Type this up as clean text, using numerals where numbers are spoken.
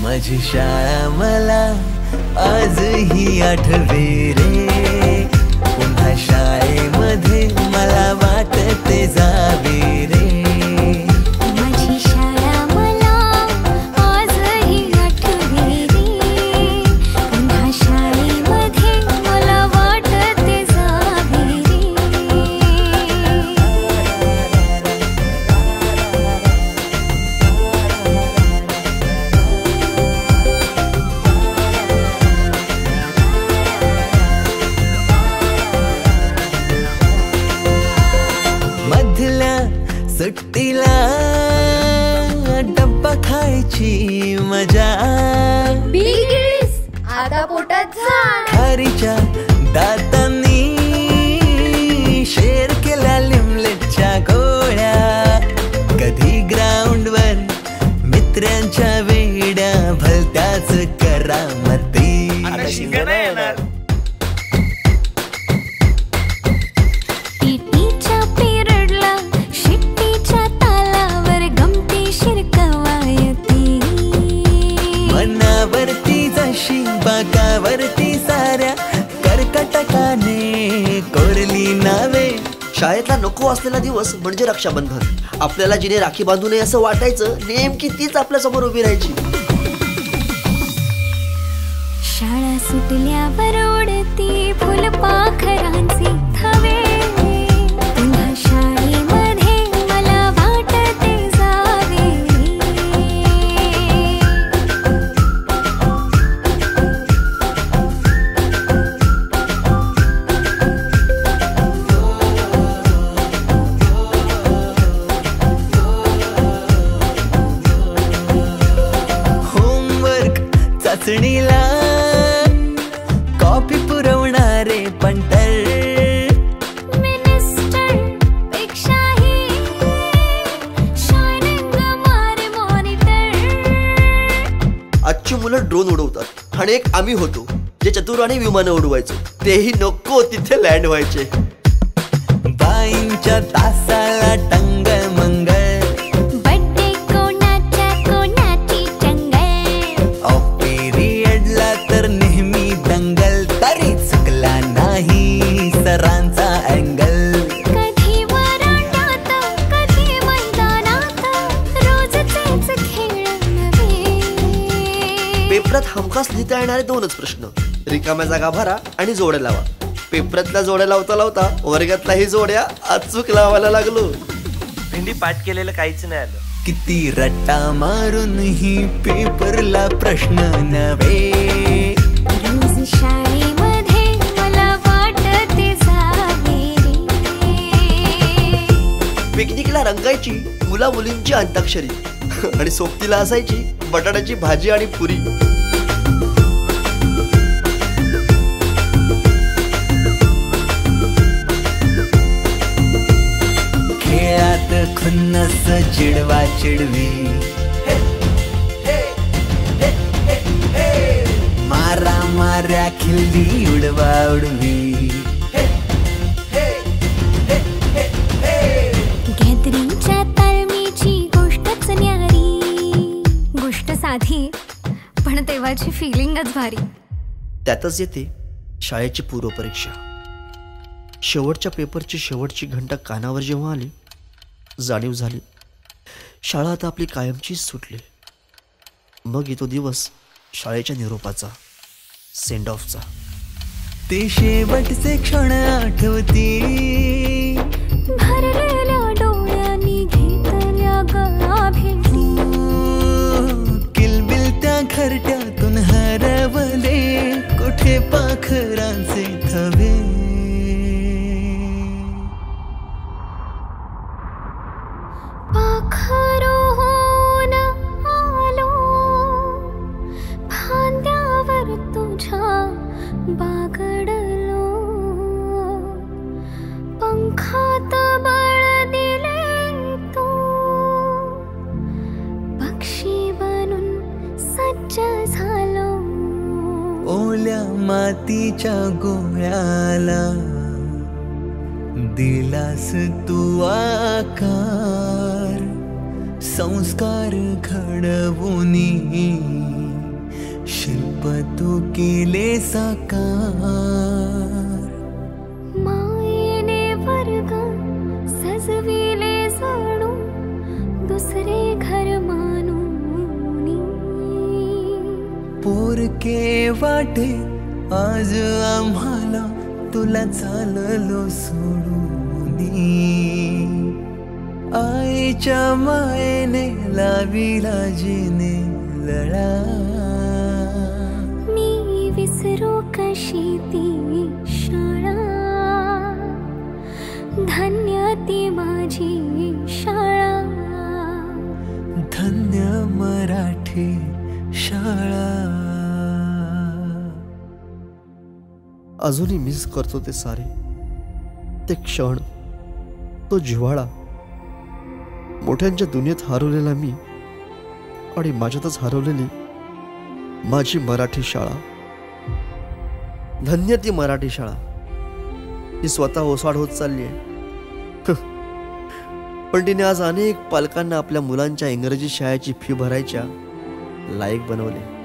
माझी शाळा मला आजही आठवे रे, पुन्हा शाळेमध्ये मला वाटते जावे रे. माझी शाळा मला आजही आठवे रे, पुन्हा शाळेमध्ये मला वाटते जावे रे. मधल्या सुट्टीला डब्बा खायची मजा, बिगिस आता पोटात झाड. खारीच्या दातांनी शेर केल्या लिमलेटच्या गोळ्या, कधी ग्राउंडवर मित्रांच्या वेड्या भलत्याच करामती. टीटीच्या पिरियडला शिट्टीच्या तालावर गमतीशीर कवायती. मनावरती जशी बागावरती साऱ्या कर्कटकाने कोरली नावे. शाळेतला नको असलेला दिवस म्हणजे रक्षाबंधन. आपल्याला जिने राखी बांधू नये असं वाटायचं, नेमकी तीच आपल्या समोर उभी राहायची. शाळा सुटल्यावर उडती फुलपाखरांचे थवे, पुन्हा शाळेमध्ये मला वाटते जावे होमवर्क चाचणीला कॉफी पुरवणारे पंटर, मिनिस्टर पेक्षाही शायनिंग मारे मॉनिटर. आजची मुलं ड्रोन उडवतात आणि एक आम्ही होतो जे चतुराने विमानं उडवायचो, तेही नको तिथे लँड व्हायचे. बाईंच्या तासाला टंग मंगल, बड्डे कोणाच्या कोणाची चंगल. ऑफ पिरियडला तर नेहमी दंगल, तरी चुकला नाही सरांचा अँगल. कधी वरांड्यात कधी मैदानात रोजचेच खेळ नव्हे. पेपरात हमखास लिहिता येणारे दोनच प्रश्न, रिकाम्या जागा भरा आणि जोड्या लावा. पेपरातल्या जोड्या लावता लावता वर्गातल्याही जोड्या अचूक लावायला लागलो. भेंडी पाठ केलेलं काहीच नाही आलं. किती रट्टा मारूनही पेपरला प्रश्न नव्हे. रोज शाळेमध्ये मला वाटते जावे रे. पिकनिकला रंगायची मुला मुलींची अंताक्षरी आणि सोबतीला असायची बटाट्याची भाजी आणि पुरी. खेळात खुन्नस चिडवा चिडवी, मारा माऱ्या खिल्ली उडवा उडवी. गॅदरिंगच्या तालमीची गोष्टच न्यारी. गोष्ट साधी पण तेव्हाची फिलिंगच भारी. त्यातच येते शाळेची पूर्वपरीक्षा. शेवटच्या पेपरची शेवटची घंटा कानावर जेव्हा आली, जाणीव झाली शाळा आता आपली कायमचीच सुटली. मग येतो दिवस शाळेच्या निरोपाचा, सेंड ऑफचा. ते शेवटचे क्षण आठवती, भरलेल्या डोळ्यांनी घेतल्या गळा भेटी. किलबिलत्या घरट्यातून हरवले कुठे पाखरांचे थवे. पाखरोन आलो फांद्यावर तुझ्या बागडलो. पंखात बळ दिले तू, पक्षी बनून सज्ज झालो. ओल्या मातीच्या गोळ्याला दिलास तू आकार, संस्कार घडवूनी स्वप्न तू केले साकार. मायेने वर्ग सजविले जणू दुसरे घर मानूनी. पोरके वाटे आज आम्हाला तुला चाललो सोडूनी. आईच्या मायेने लाविला जिने लळा. मी विसरू कशी ती शाळा. धन्य ती माझी शाळा. धन्य मराठी शाळा. अजूनही मिस करतो ते सारे, ते क्षण, तो जिव्हाळा. मोठ्यांच्या दुनियेत हरवलेला मी आणि माझ्यातच हरवलेली माझी मराठी शाळा. धन्य ती मराठी शाळा. ती स्वतः ओसाड होत चालली आहे, पण तिने आज अनेक पालकांना आपल्या मुलांच्या इंग्रजी शाळेची फी भरायच्या लायक बनवले.